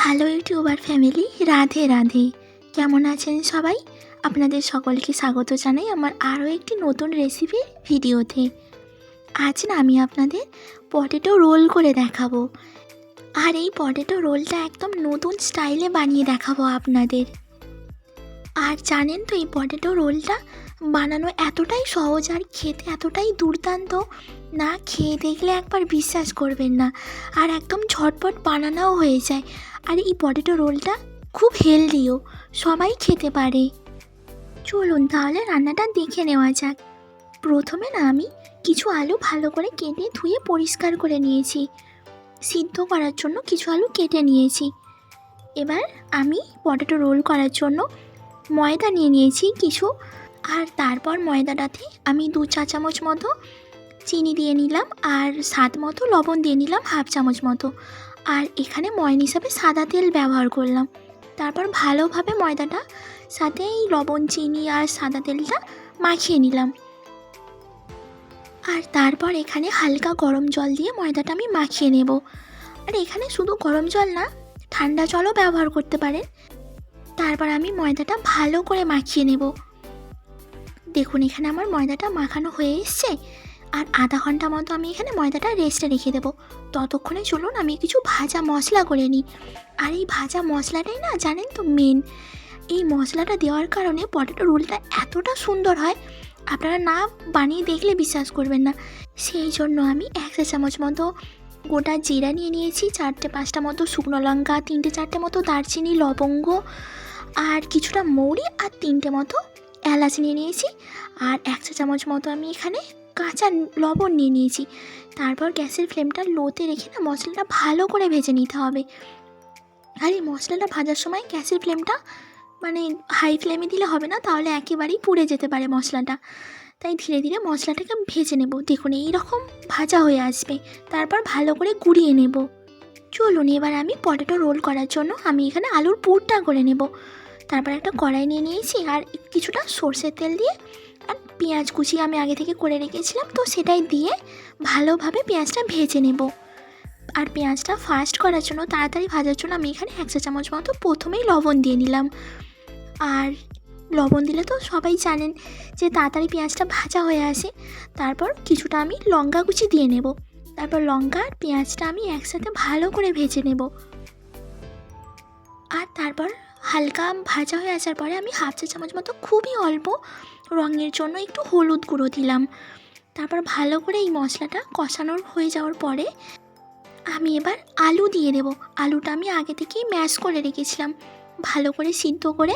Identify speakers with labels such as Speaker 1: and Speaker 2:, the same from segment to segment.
Speaker 1: Hello YouTuber family, Radhe Radhe. কেমন আছেন সবাই? আপনাদের সকলকে স্বাগত জানাই আমার আরও একটি নতুন রেসিপির ভিডিওতে। আজ না আমি আপনাদের পটেটো রোল করে দেখাবো। আর এই পটেটো রোলটা একদম নতুন স্টাইলে বানিয়ে দেখাবো আপনাদের। আর জানেন তো, এই পটেটো রোলটা বানানো এতটাই সহজ আর খেতে এতটাই দুর্দান্ত, না খেয়ে দেখলে একবার বিশ্বাস করবেন না। আর একদম ঝটপট বানানোও হয়ে যায়। আর এই পটেটো রোলটা খুব হেলদিও, সবাই খেতে পারে। চলুন তাহলে রান্নাটা দেখে নেওয়া যাক। প্রথমে না আমি কিছু আলু ভালো করে কেটে ধুয়ে পরিষ্কার করে নিয়েছি। সিদ্ধ করার জন্য কিছু আলু কেটে নিয়েছি। এবার আমি পটেটো রোল করার জন্য ময়দা নিয়ে নিয়েছি কিছু, আর তারপর ময়দাটাতে আমি 2 চা চামচ মতো চিনি দিয়ে নিলাম, আর স্বাদ মতো লবণ দিয়ে নিলাম হাফ চামচ মতো। আর এখানে ময়ন হিসাবে সাদা তেল ব্যবহার করলাম। তারপর ভালোভাবে ময়দাটা সাথে এই লবণ, চিনি আর সাদা তেলটা মাখিয়ে নিলাম। আর তারপর এখানে হালকা গরম জল দিয়ে ময়দাটা আমি মাখিয়ে নেব। আর এখানে শুধু গরম জল না, ঠান্ডা জলও ব্যবহার করতে পারেন। তারপর আমি ময়দাটা ভালো করে মাখিয়ে নেব। দেখুন এখানে আমার ময়দাটা মাখানো হয়ে এসছে। আর আধা ঘন্টা মতো আমি এখানে ময়দাটা রেস্টে রেখে দেবো। ততক্ষণে চলুন আমি কিছু ভাজা মশলা করে নিই। আর এই ভাজা মশলাটাই না জানেন তো মেন। এই মশলাটা দেওয়ার কারণে পটেটো রোলটা এতটা সুন্দর হয়, আপনারা না বানিয়ে দেখলে বিশ্বাস করবেন না। সেই জন্য আমি 1 চা চামচ মতো গোটা জিরা নিয়ে নিয়েছি, 4-5টা মতো শুকনো লঙ্কা, 3-4টে মতো দারচিনি, লবঙ্গ, আর কিছুটা মৌরি, আর 3টে মতো এলাচ নিয়ে নিয়েছি। আর 1 চা চামচ মতো আমি এখানে কাঁচা লবণ নিয়ে নিয়েছি। তারপর গ্যাসের ফ্লেমটা লোতে রেখে না মশলাটা ভালো করে ভেজে নিতে হবে। আর এই মশলাটা ভাজার সময় গ্যাসের ফ্লেমটা হাই ফ্লেমে দিলে হবে না, তাহলে একেবারেই পুড়ে যেতে পারে মশলাটা। তাই ধীরে ধীরে মশলাটাকে ভেজে নেব। দেখুন এইরকম ভাজা হয়ে আসবে, তারপর ভালো করে গুঁড়িয়ে নেব। চলুন এবার আমি পটেটো রোল করার জন্য আমি এখানে আলুর পুরটা করে নেব। তারপর একটা কড়াই নিয়ে নিয়েছি, আর কিছুটা সর্ষের তেল দিয়ে আর পেঁয়াজ কুচি আমি আগে থেকে করে রেখেছিলাম, তো সেটাই দিয়ে ভালোভাবে পেঁয়াজটা ভেজে নেব। আর পেঁয়াজটা ফাস্ট করার জন্য, তাড়াতাড়ি ভাজার জন্য আমি এখানে 1 চা চামচ মতো প্রথমেই লবণ দিয়ে নিলাম। আর লবণ দিলে তো সবাই জানেন যে তাড়াতাড়ি পেঁয়াজটা ভাজা হয়ে আসে। তারপর কিছুটা আমি লঙ্কা কুচি দিয়ে নেব। তারপর লঙ্কা আর পেঁয়াজটা আমি একসাথে ভালো করে ভেজে নেব। আর তারপর হালকা ভাজা হয়ে আসার পরে আমি হাফ চা চামচ মতো খুবই অল্প রঙের জন্য একটু হলুদ গুঁড়ো দিলাম। তারপর ভালো করে এই মশলাটা কষানোর হয়ে যাওয়ার পরে আমি এবার আলু দিয়ে দেবো। আলুটা আমি আগে থেকেই ম্যাশ করে রেখেছিলাম ভালো করে সিদ্ধ করে।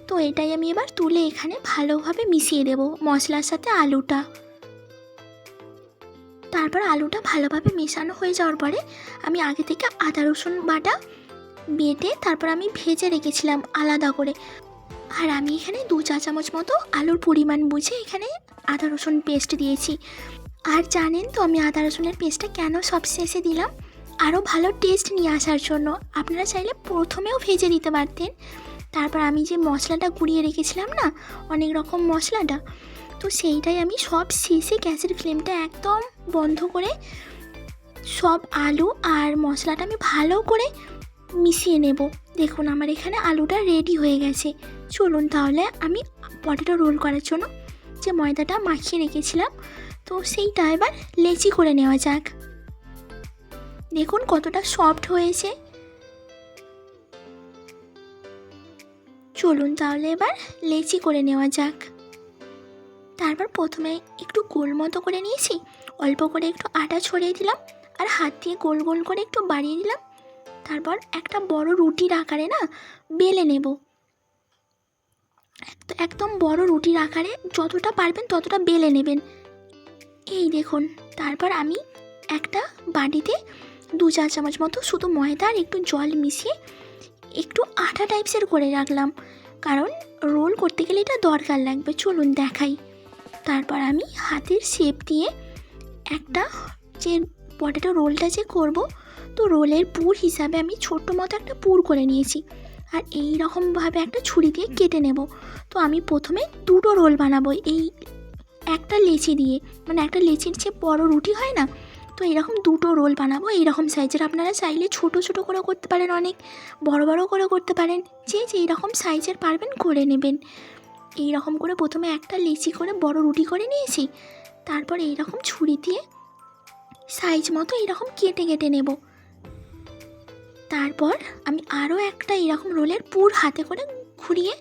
Speaker 1: তো এটাই আমি এবার তুলে এখানে ভালোভাবে মিশিয়ে দেবো মশলার সাথে আলুটা। তারপর আলুটা ভালোভাবে মেশানো হয়ে যাওয়ার পরে আমি আগে থেকে আদা রসুন বাটা বেটে তারপর আমি ভেজে রেখেছিলাম আলাদা করে। আর আমি এখানে 2 চা চামচ মতো আলুর পরিমাণ বুঝে এখানে আদা রসুন পেস্ট দিয়েছি। আর জানেন তো আমি আদা রসুনের পেস্টটা কেন সব শেষে দিলাম? আরও ভালো টেস্ট নিয়ে আসার জন্য। আপনারা চাইলে প্রথমেও ভেজে দিতে পারতেন। তারপর আমি যে মশলাটা গুঁড়িয়ে রেখেছিলাম না, অনেক রকম মশলাটা, তো সেইটাই আমি সব শেষে গ্যাসের ফ্লেমটা একদম বন্ধ করে সব আলু আর মশলাটা আমি ভালো করে মিশিয়ে নেব। দেখুন আমার এখানে আলুটা রেডি হয়ে গেছে। চলুন তাহলে আমি পটেটো রোল করার জন্য যে ময়দাটা মাখিয়ে রেখেছিলাম, তো সেইটা এবার লেচি করে নেওয়া যাক। দেখুন কতটা সফট হয়েছে। চলুন তাহলে এবার লেচি করে নেওয়া যাক। তারপর প্রথমে একটু গোল মতো করে নিয়েছি, অল্প করে একটু আটা ছড়িয়ে দিলাম, আর হাত দিয়ে গোল গোল করে একটু বাড়িয়ে দিলাম। তারপর একটা বড় রুটির আকারে না বেলে নেব। একদম বড় রুটির আকারে যতটা পারবেন ততটা বেলে নেবেন। এই দেখুন, তারপর আমি একটা বাটিতে 2 চা চামচ মতো শুধু ময়দা আর একটু জল মিশিয়ে একটু আঠা টাইপসের করে রাখলাম, কারণ রোল করতে গেলে এটা দরকার লাগবে। চলুন দেখাই। তারপর আমি হাতের শেপ দিয়ে একটা যে পটেটো রোলটা যে করব, তো রোলের পুর হিসাবে আমি ছোট্ট মতো একটা পুর করে নিয়েছি। আর এই রকমভাবে একটা ছুরি দিয়ে কেটে নেব। তো আমি প্রথমে 2টো রোল বানাবো এই একটা লেচি দিয়ে, একটা লেচির যে বড় রুটি হয় না, তো এরকম দুটো রোল বানাবো এইরকম সাইজের। আপনারা চাইলে ছোট ছোট করে করতে পারেন, অনেক বড় বড় করে করতে পারেন, যে যেই রকম সাইজের পারবেন করে নেবেন। এই রকম করে প্রথমে একটা লেচি করে বড় রুটি করে নিয়েছি। তারপর এই রকম ছুরি দিয়ে সাইজ মতো এইরকম কেটে কেটে নেব। তারপর আমি আরও একটা এরকম রোলের পুর হাতে করে ঘুরিয়ে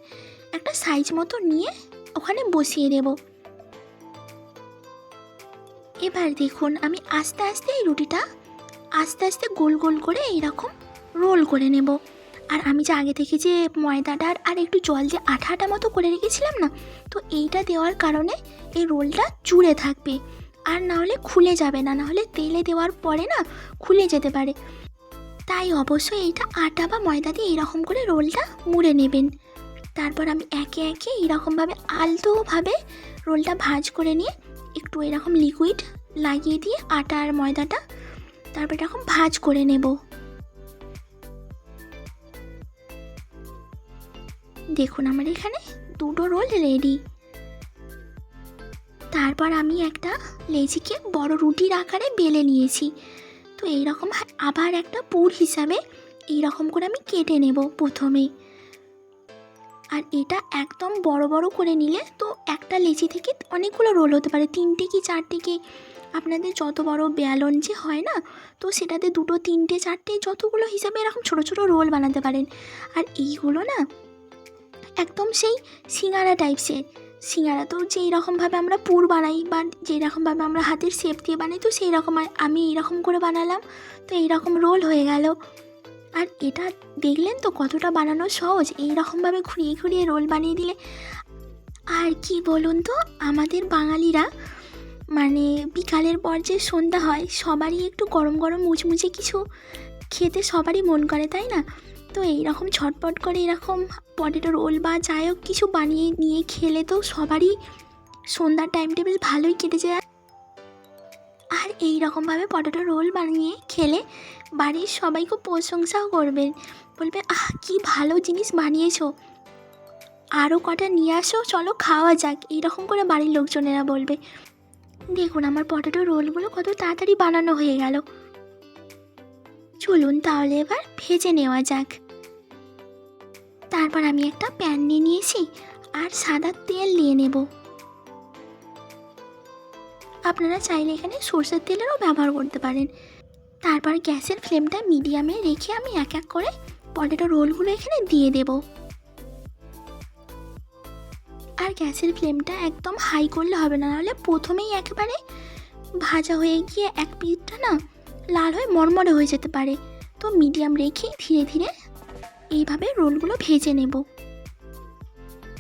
Speaker 1: একটা সাইজ মতো নিয়ে ওখানে বসিয়ে দেব। এবার দেখুন আমি আস্তে আস্তে এই রুটিটা আস্তে আস্তে গোল গোল করে এইরকম রোল করে নেব। আর আমি যে আগে থেকে যে ময়দাটার আর একটু জল দিয়ে আঠা আঠা মতো করে রেখেছিলাম না, তো এইটা দেওয়ার কারণে এই রোলটা জুড়ে থাকবে, আর না হলে খুলে যাবে না, না হলে তেলে দেওয়ার পরে না খুলে যেতে পারে। তাই অবশ্যই এইটা আটা বা ময়দা দিয়ে এইরকম করে রোলটা মুড়ে নেবেন। তারপর আমি একে একে এইরকমভাবে আলতোভাবে রোলটা ভাঁজ করে নিয়ে একটু এরকম লিকুইড লাগিয়ে দিয়ে আটা আর ময়দাটা তারপর এরকম ভাঁজ করে নেব। দেখুন আমার এখানে দুটো রোল রেডি। তারপর আমি একটা লেচিকে বড় রুটির আকারে বেলে নিয়েছি। তো এইরকম আবার একটা পুর হিসাবে এইরকম করে আমি কেটে নেব প্রথমে। আর এটা একদম বড় বড় করে নিলে তো একটা লেচি থেকে অনেকগুলো রোল হতে পারে, 3টে কি 4টে কি, আপনাদের যত বড় বেলন যে হয় না, তো সেটাতে 2, 3, 4টে যতগুলো হিসাবে এরকম ছোটো ছোটো রোল বানাতে পারেন। আর এইগুলো না একদম সেই সিঙ্গারা টাইপসের। সিঙ্গারা তো যেই রকমভাবে আমরা পুর বানাই বা যেই রকমভাবে আমরা হাতের শেপ দিয়ে বানাই, তো সেই রকম আমি এইরকম করে বানালাম, তো এইরকম রোল হয়ে গেল। আর এটা দেখলেন তো কতটা বানানো সহজ, এইরকমভাবে ঘুরিয়ে ঘুরিয়ে রোল বানিয়ে দিলে। আর কি বলুন তো, আমাদের বাঙালিরা মানে বিকালের পর যে সন্ধ্যা হয় সবারই একটু গরম গরম মুচমুচে কিছু খেতে সবারই মন করে, তাই না? তো এইরকম ঝটপট করে এরকম পটেটো রোল বা যাই হোক কিছু বানিয়ে নিয়ে খেলে তো সবারই সন্ধ্যার টাইমটা বেশ ভালোই কেটে যায়। আর এই রকমভাবে পটেটো রোল বানিয়ে খেলে বাড়ির সবাই খুব প্রশংসাও করবেন, বলবে আহ কি ভালো জিনিস বানিয়েছো, আরও কটা নিয়ে আসো, চলো খাওয়া যাক, এইরকম করে বাড়ির লোকজনেরা বলবে। দেখুন আমার পটেটো রোলগুলো কত তাড়াতাড়ি বানানো হয়ে গেল। চলুন তাহলে এবার ভেজে নেওয়া যাক। তারপর আমি একটা প্যান নিয়ে নিয়েছি আর সাদা তেল নিয়ে নেব। আপনারা চাইলে এখানে সরষের তেলেরও ব্যবহার করতে পারেন। তারপর গ্যাসের ফ্লেমটা মিডিয়ামে রেখে আমি এক এক করে পটেটো রোলগুলো এখানে দিয়ে দেব। আর গ্যাসের ফ্লেমটা একদম হাই করলে হবে না, নাহলে প্রথমেই একেবারে ভাজা হয়ে গিয়ে এক পিঠটা না লাল হয়ে মরমরে হয়ে যেতে পারে। তো মিডিয়াম রেখে ধীরে ধীরে এইভাবে রোলগুলো ভেজে নেব।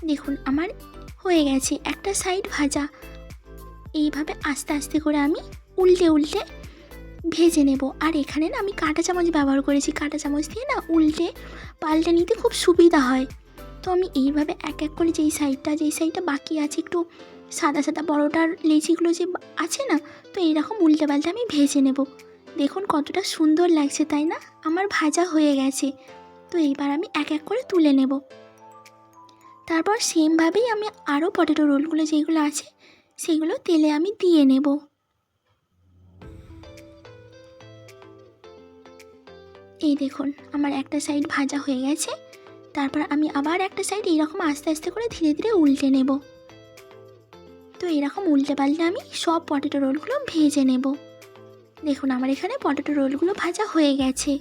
Speaker 1: দেখুন আমার হয়ে গেছে একটা সাইড ভাজা। এইভাবে আস্তে আস্তে করে আমি উল্টে উল্টে ভেজে নেব। আর এখানে না আমি কাঁটা চামচ ব্যবহার করেছি, কাঁটা চামচ দিয়ে না উল্টে পাল্টে নিতে খুব সুবিধা হয়। তো আমি এইভাবে এক এক করে যেই সাইডটা বাকি আছে একটু সাদা সাদা বড়োটার লেচিগুলো যে আছে না, তো এইরকম উল্টে পাল্টে আমি ভেজে নেব। দেখুন কতটা সুন্দর লাগছে, তাই না? আমার ভাজা হয়ে গেছে। তো এইবার আমি এক এক করে তুলে নেব। তারপর সেমভাবেই আমি আরও পটেটো রোলগুলো যেগুলো আছে সেগুলো তেলে আমি দিয়ে নেব। এই দেখুন আমার একটা সাইড ভাজা হয়ে গেছে। তারপর আমি আবার একটা সাইড এইরকম আস্তে আস্তে করে ধীরে ধীরে উল্টে নেব। তো এরকম উল্টে পাল্টে আমি সব পটেটো রোলগুলো ভেজে নেব। দেখুন আমার এখানে পটেটো রোলগুলো ভাজা হয়ে গেছে।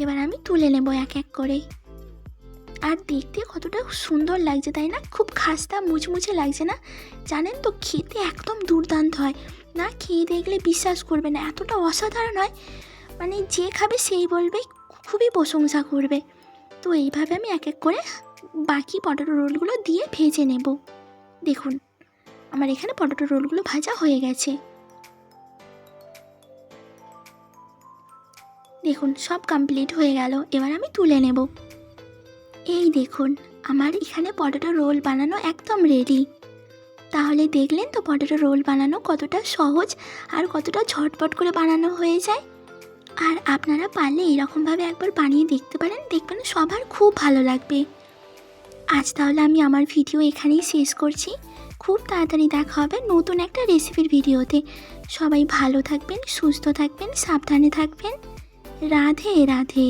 Speaker 1: এবার আমি তুলে নেব এক এক করে। আর দেখতে কতটা সুন্দর লাগছে, তাই না? খুব খাস্তা মুচমুচে লাগছে না? জানেন তো খেতে একদম দুর্দান্ত হয়, না খেয়ে দেখলে বিশ্বাস করবে না, এতটা অসাধারণ হয়, মানে যে খাবে সেই বলবে, খুবই প্রশংসা করবে। তো এইভাবে আমি এক এক করে বাকি পটেটো রোলগুলো দিয়ে ভেজে নেব। দেখুন আমার এখানে পটেটো রোলগুলো ভাজা হয়ে গেছে। দেখুন সব কমপ্লিট হয়ে গেল। এবার আমি তুলে নেব। এই দেখুন আমার এখানে পটেটো রোল বানানো একদম রেডি। তাহলে দেখলেন তো পটেটো রোল বানানো কতটা সহজ আর কতটা ঝটপট করে বানানো হয়ে যায়। আর আপনারা পারলে এরকমভাবে একবার বানিয়ে দেখতে পারেন, দেখবেন সবার খুব ভালো লাগবে। আজ তাহলে আমি আমার ভিডিও এখানেই শেষ করছি। খুব তাড়াতাড়ি দেখা হবে নতুন একটা রেসিপির ভিডিওতে। সবাই ভালো থাকবেন, সুস্থ থাকবেন, সাবধানে থাকবেন। রাধে রাধে।